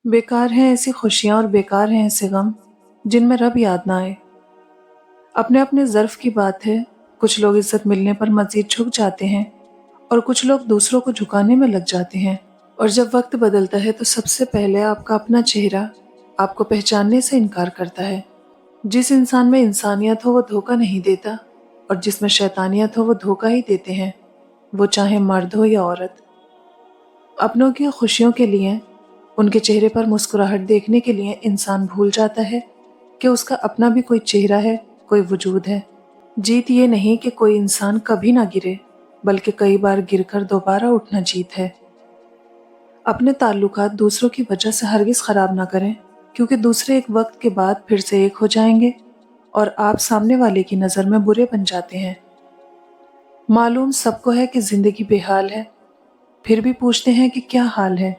बेकार हैं ऐसी खुशियाँ और बेकार हैं ऐसे गम जिनमें रब याद ना आए। अपने अपने ज़र्फ़ की बात है। कुछ लोग इज़्ज़त मिलने पर मज़ीद झुक जाते हैं और कुछ लोग दूसरों को झुकाने में लग जाते हैं। और जब वक्त बदलता है तो सबसे पहले आपका अपना चेहरा आपको पहचानने से इनकार करता है। जिस इंसान में इंसानियत हो वो धोखा नहीं देता, और जिसमें शैतानियत हो वो धोखा ही देते हैं, वो चाहे मर्द हो या औरत। अपनों की खुशियों के लिए, उनके चेहरे पर मुस्कुराहट देखने के लिए इंसान भूल जाता है कि उसका अपना भी कोई चेहरा है, कोई वजूद है। जीत ये नहीं कि कोई इंसान कभी ना गिरे, बल्कि कई बार गिरकर दोबारा उठना जीत है। अपने ताल्लुकात दूसरों की वजह से हरगिज़ ख़राब ना करें, क्योंकि दूसरे एक वक्त के बाद फिर से एक हो जाएंगे और आप सामने वाले की नज़र में बुरे बन जाते हैं। मालूम सबको है कि ज़िंदगी बेहाल है, फिर भी पूछते हैं कि क्या हाल है।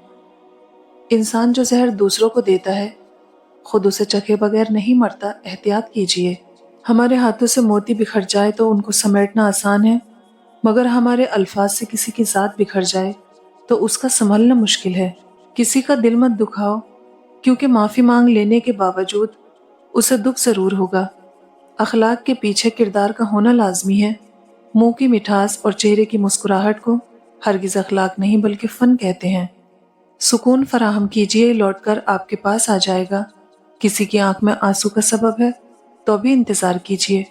इंसान जो जहर दूसरों को देता है, खुद उसे चखे बगैर नहीं मरता, एहतियात कीजिए। हमारे हाथों से मोती बिखर जाए तो उनको समेटना आसान है, मगर हमारे अल्फाज से किसी की ज़ात बिखर जाए तो उसका संभलना मुश्किल है। किसी का दिल मत दुखाओ, क्योंकि माफ़ी मांग लेने के बावजूद उसे दुख ज़रूर होगा। अखलाक के पीछे किरदार का होना लाजमी है। मुंह की मिठास और चेहरे की मुस्कुराहट को हरगिज़ अखलाक नहीं बल्कि फ़न कहते हैं। सुकून फराहम कीजिए, लौटकर आपके पास आ जाएगा। किसी की आंख में आंसू का सबब है तो भी इंतज़ार कीजिए।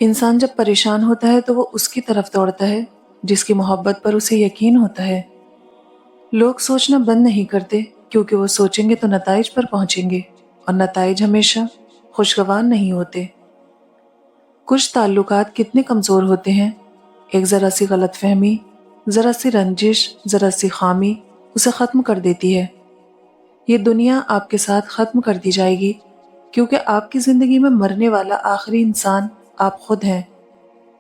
इंसान जब परेशान होता है तो वो उसकी तरफ दौड़ता है जिसकी मोहब्बत पर उसे यकीन होता है। लोग सोचना बंद नहीं करते, क्योंकि वो सोचेंगे तो नताइज पर पहुंचेंगे, और नताइज हमेशा खुशगवार नहीं होते। कुछ ताल्लुकात कितने कमज़ोर होते हैं, एक ज़रा सी गलतफहमी, ज़रा सी रंजिश, ज़रा सी खामी उसे ख़त्म कर देती है। ये दुनिया आपके साथ ख़त्म कर दी जाएगी, क्योंकि आपकी ज़िंदगी में मरने वाला आखिरी इंसान आप खुद हैं।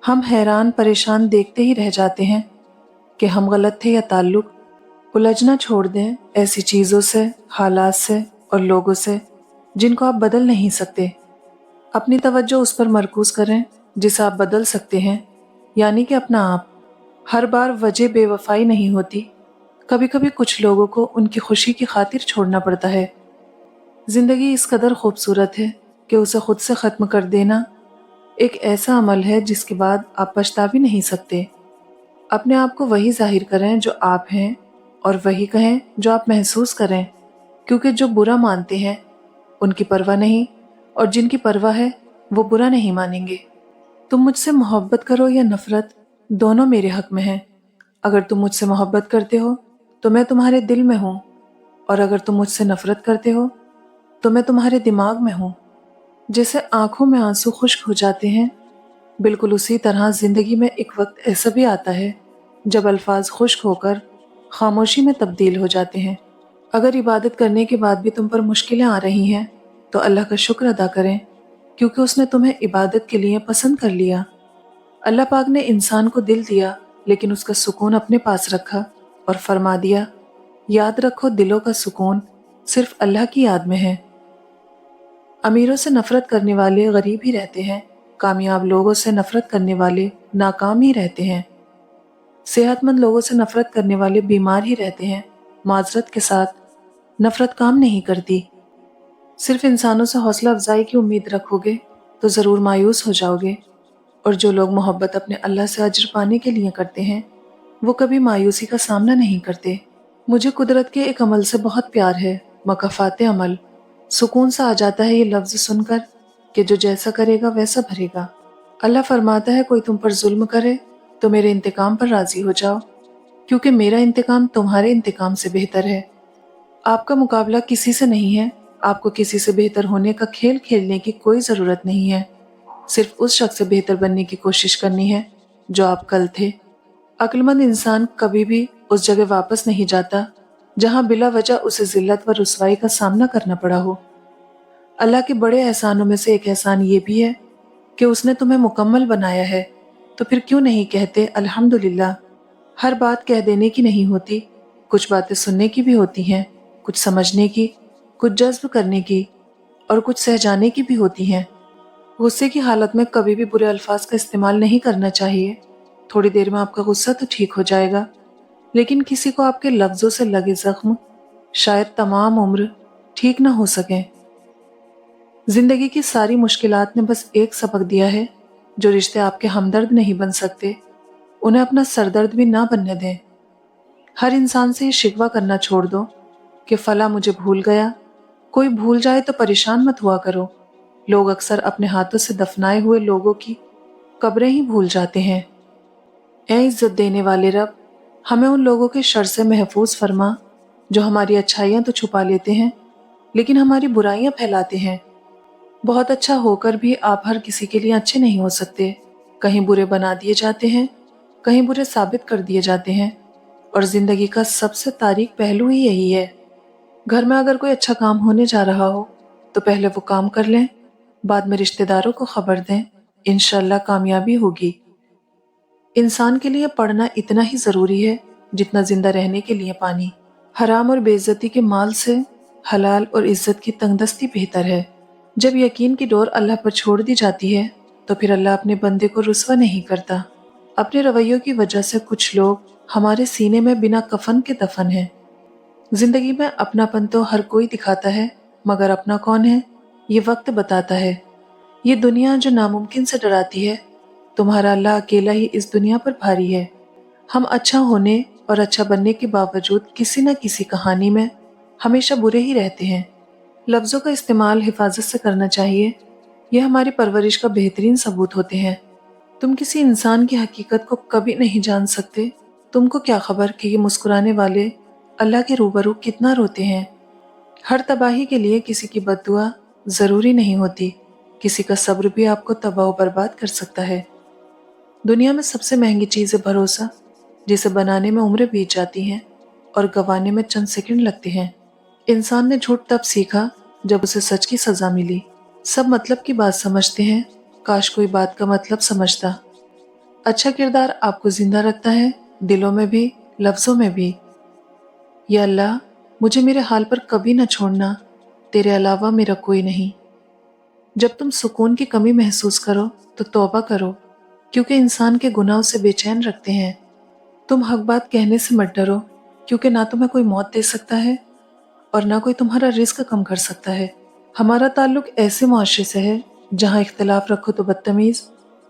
हम हैरान परेशान देखते ही रह जाते हैं कि हम गलत थे या ताल्लुक। उलझना छोड़ दें ऐसी चीज़ों से, हालात से और लोगों से जिनको आप बदल नहीं सकते। अपनी तवज्जो उस पर मरकूज़ करें जिसे आप बदल सकते हैं, यानी कि अपना आप। हर बार वजह बेवफाई नहीं होती, कभी कभी कुछ लोगों को उनकी खुशी की खातिर छोड़ना पड़ता है। जिंदगी इस कदर खूबसूरत है कि उसे खुद से ख़त्म कर देना एक ऐसा अमल है जिसके बाद आप पछता भी नहीं सकते। अपने आप को वही जाहिर करें जो आप हैं, और वही कहें जो आप महसूस करें, क्योंकि जो बुरा मानते हैं उनकी परवाह नहीं, और जिनकी परवाह है वो बुरा नहीं मानेंगे। तुम मुझसे मोहब्बत करो या नफरत, दोनों मेरे हक में हैं। अगर तुम मुझसे मोहब्बत करते हो तो मैं तुम्हारे दिल में हूँ, और अगर तुम मुझसे नफरत करते हो तो मैं तुम्हारे दिमाग में हूँ। जैसे आंखों में आंसू खुश्क हो जाते हैं, बिल्कुल उसी तरह जिंदगी में एक वक्त ऐसा भी आता है जब अल्फाज खुश्क होकर खामोशी में तब्दील हो जाते हैं। अगर इबादत करने के बाद भी तुम पर मुश्किलें आ रही हैं तो अल्लाह का शुक्र अदा करें, क्योंकि उसने तुम्हें इबादत के लिए पसंद कर लिया। अल्लाह पाक ने इंसान को दिल दिया, लेकिन उसका सुकून अपने पास रखा और फरमा दिया, याद रखो दिलों का सुकून सिर्फ अल्लाह की याद में है। अमीरों से नफरत करने वाले गरीब ही रहते हैं, कामयाब लोगों से नफरत करने वाले नाकाम ही रहते हैं। सेहतमंद लोगों से नफरत करने वाले बीमार ही रहते हैं। माजरत के साथ, नफरत काम नहीं करती। सिर्फ इंसानों से हौसला अफजाई की उम्मीद रखोगे तो ज़रूर मायूस हो जाओगे, और जो लोग मोहब्बत अपने अल्लाह से अजर पाने के लिए करते हैं वो कभी मायूसी का सामना नहीं करते। मुझे कुदरत के एक अमल से बहुत प्यार है, मकाफाते अमल। सुकून सा आ जाता है ये लफ्ज़ सुनकर कि जो जैसा करेगा वैसा भरेगा। अल्लाह फरमाता है, कोई तुम पर जुल्म करे तो मेरे इंतकाम पर राजी हो जाओ, क्योंकि मेरा इंतकाम तुम्हारे इंतकाम से बेहतर है। आपका मुकाबला किसी से नहीं है, आपको किसी से बेहतर होने का खेल खेलने की कोई ज़रूरत नहीं है। सिर्फ उस शख्स से बेहतर बनने की कोशिश करनी है जो आप कल थे। अक्लमंद इंसान कभी भी उस जगह वापस नहीं जाता जहां बिला वजह उसे जिल्लत व रुसवाई का सामना करना पड़ा हो। अल्लाह के बड़े एहसानों में से एक एहसान ये भी है कि उसने तुम्हें मुकम्मल बनाया है, तो फिर क्यों नहीं कहते अल्हम्दुलिल्लाह। हर बात कह देने की नहीं होती, कुछ बातें सुनने की भी होती हैं, कुछ समझने की, कुछ जज्ब करने की, और कुछ सह जाने की भी होती हैं। गुस्से की हालत में कभी भी बुरे अल्फाज का इस्तेमाल नहीं करना चाहिए। थोड़ी देर में आपका गुस्सा तो ठीक हो जाएगा, लेकिन किसी को आपके लफ्ज़ों से लगे जख्म شاید تمام عمر ٹھیک نہ ہو سکیں۔ زندگی کی ساری مشکلات نے بس ایک سبق دیا ہے، جو رشتے آپ کے ہمدرد نہیں بن سکتے انہیں اپنا سردرد بھی نہ بننے دیں۔ ہر انسان سے یہ شکوہ کرنا چھوڑ دو کہ فلاں مجھے بھول گیا۔ کوئی بھول جائے تو پریشان مت ہوا کرو، لوگ اکثر اپنے ہاتھوں سے دفنائے ہوئے لوگوں کی قبریں ہی بھول جاتے ہیں۔ اے عزت دینے والے رب، ہمیں ان لوگوں کے شر سے محفوظ فرما جو ہماری اچھائیاں تو چھپا لیتے ہیں لیکن ہماری برائیاں پھیلاتے ہیں۔ بہت اچھا ہو کر بھی آپ ہر کسی کے لیے اچھے نہیں ہو سکتے، کہیں برے بنا دیے جاتے ہیں، کہیں برے ثابت کر دیے جاتے ہیں، اور زندگی کا سب سے تاریک پہلو ہی یہی ہے۔ گھر میں اگر کوئی اچھا کام ہونے جا رہا ہو تو پہلے وہ کام کر لیں، بعد میں رشتہ داروں کو خبر دیں، انشاءاللہ کامیابی ہوگی۔ انسان کے لیے پڑھنا اتنا ہی ضروری ہے جتنا زندہ رہنے کے لیے پانی۔ حرام اور بے عزتی کے مال سے حلال اور عزت کی تنگدستی بہتر ہے۔ جب یقین کی ڈور اللہ پر چھوڑ دی جاتی ہے تو پھر اللہ اپنے بندے کو رسوا نہیں کرتا۔ اپنے رویوں کی وجہ سے کچھ لوگ ہمارے سینے میں بنا کفن کے دفن ہیں۔ زندگی میں اپنا پن تو ہر کوئی دکھاتا ہے، مگر اپنا کون ہے یہ وقت بتاتا ہے۔ یہ دنیا جو ناممکن سے ڈراتی ہے، تمہارا اللہ اکیلا ہی اس دنیا پر بھاری ہے۔ ہم اچھا ہونے اور اچھا بننے کے باوجود کسی نہ کسی کہانی میں ہمیشہ برے ہی رہتے ہیں۔ لفظوں کا استعمال حفاظت سے کرنا چاہیے، یہ ہماری پرورش کا بہترین ثبوت ہوتے ہیں۔ تم کسی انسان کی حقیقت کو کبھی نہیں جان سکتے، تم کو کیا خبر کہ یہ مسکرانے والے اللہ کے روبرو کتنا روتے ہیں۔ ہر تباہی کے لیے کسی کی بد دعا ضروری نہیں ہوتی، کسی کا صبر بھی آپ کو تباہ و برباد کر سکتا ہے۔ دنیا میں سب سے مہنگی چیز ہے بھروسہ، جسے بنانے میں عمریں بیت جاتی ہیں اور گنوانے میں چند سیکنڈ لگتے ہیں۔ انسان نے جھوٹ تب سیکھا جب اسے سچ کی سزا ملی۔ سب مطلب کی بات سمجھتے ہیں، کاش کوئی بات کا مطلب سمجھتا۔ اچھا کردار آپ کو زندہ رکھتا ہے، دلوں میں بھی، لفظوں میں بھی۔ یا اللہ، مجھے میرے حال پر کبھی نہ چھوڑنا، تیرے علاوہ میرا کوئی نہیں۔ جب تم سکون کی کمی محسوس کرو تو توبہ کرو، کیونکہ انسان کے گناہ اسے بے چین رکھتے ہیں۔ تم حق بات کہنے سے مت ڈرو، کیونکہ نہ تمہیں کوئی موت دے سکتا ہے اور نہ کوئی تمہارا رزق کم کر سکتا ہے۔ ہمارا تعلق ایسے معاشرے سے ہے جہاں اختلاف رکھو تو بدتمیز،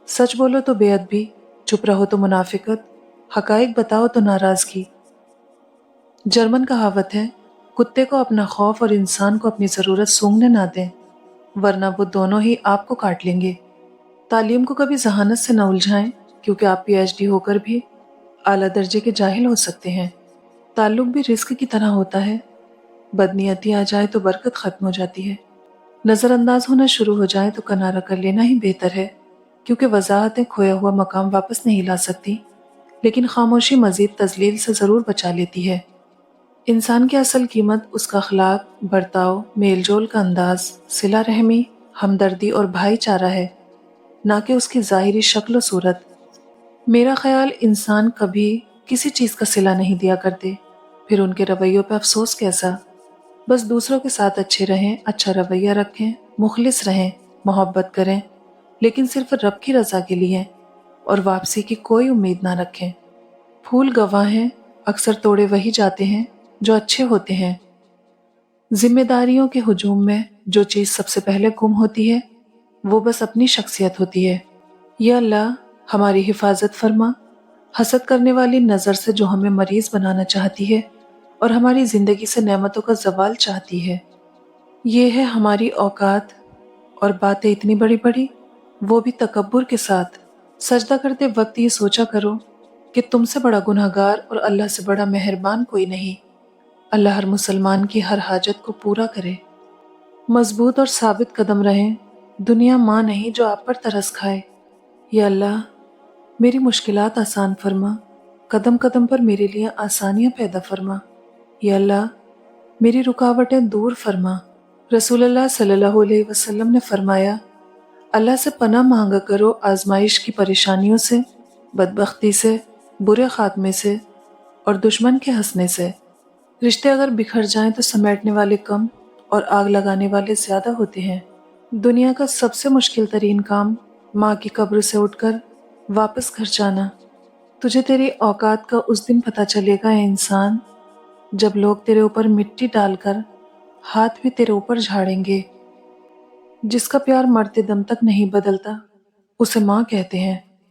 سچ بولو تو بے ادبی، چپ رہو تو منافقت، حقائق بتاؤ تو ناراضگی۔ جرمن کہاوت ہے، کتے کو اپنا خوف اور انسان کو اپنی ضرورت سونگھنے نہ دیں، ورنہ وہ دونوں ہی آپ کو کاٹ لیں گے۔ تعلیم کو کبھی ذہانت سے نہ الجھائیں، کیونکہ آپ پی ایچ ڈی ہو کر بھی اعلیٰ درجے کے جاہل ہو سکتے ہیں۔ تعلق بھی رزق کی طرح ہوتا ہے، بدنیتی آ جائے تو برکت ختم ہو جاتی ہے، نظر انداز ہونا شروع ہو جائے تو کنارہ کر لینا ہی بہتر ہے، کیونکہ وضاحتیں کھویا ہوا مقام واپس نہیں لا سکتی، لیکن خاموشی مزید تذلیل سے ضرور بچا لیتی ہے۔ انسان کی اصل قیمت اس کا اخلاق، برتاؤ، میل جول کا انداز، صلہ رحمی، ہمدردی اور بھائی چارہ ہے، نہ کہ اس کی ظاہری شکل و صورت۔ میرا خیال انسان کبھی کسی چیز کا صلہ نہیں دیا کرتے، پھر ان کے رویوں پہ افسوس کیسا۔ بس دوسروں کے ساتھ اچھے رہیں، اچھا رویہ رکھیں، مخلص رہیں، محبت کریں، لیکن صرف رب کی رضا کے لیے، اور واپسی کی کوئی امید نہ رکھیں۔ پھول گواہ ہیں، اکثر توڑے وہی جاتے ہیں جو اچھے ہوتے ہیں۔ ذمہ داریوں کے ہجوم میں جو چیز سب سے پہلے گم ہوتی ہے وہ بس اپنی شخصیت ہوتی ہے۔ یا اللہ، ہماری حفاظت فرما حسد کرنے والی نظر سے جو ہمیں مریض بنانا چاہتی ہے اور ہماری زندگی سے نعمتوں کا زوال چاہتی ہے۔ یہ ہے ہماری اوقات اور باتیں اتنی بڑی بڑی، وہ بھی تکبر کے ساتھ۔ سجدہ کرتے وقت یہ سوچا کرو کہ تم سے بڑا گنہگار اور اللہ سے بڑا مہربان کوئی نہیں۔ اللہ ہر مسلمان کی ہر حاجت کو پورا کرے۔ مضبوط اور ثابت قدم رہیں، دنیا ماں نہیں جو آپ پر ترس کھائے۔ یا اللہ، میری مشکلات آسان فرما، قدم قدم پر میرے لیے آسانیاں پیدا فرما۔ یا اللہ، میری رکاوٹیں دور فرما۔ رسول اللہ صلی اللہ علیہ وسلم نے فرمایا، اللہ سے پناہ مانگا کرو آزمائش کی پریشانیوں سے، بدبختی سے، برے خاتمے سے اور دشمن کے ہنسنے سے۔ رشتے اگر بکھر جائیں تو سمیٹنے والے کم اور آگ لگانے والے زیادہ ہوتے ہیں۔ دنیا کا سب سے مشکل ترین کام ماں کی قبر سے اٹھ کر واپس گھر جانا۔ تجھے تیری اوقات کا اس دن پتہ چلے گا اے انسان جب لوگ تیرے اوپر مٹی ڈال کر ہاتھ بھی تیرے اوپر جھاڑیں گے۔ جس کا پیار مرتے دم تک نہیں بدلتا اسے ماں کہتے ہیں۔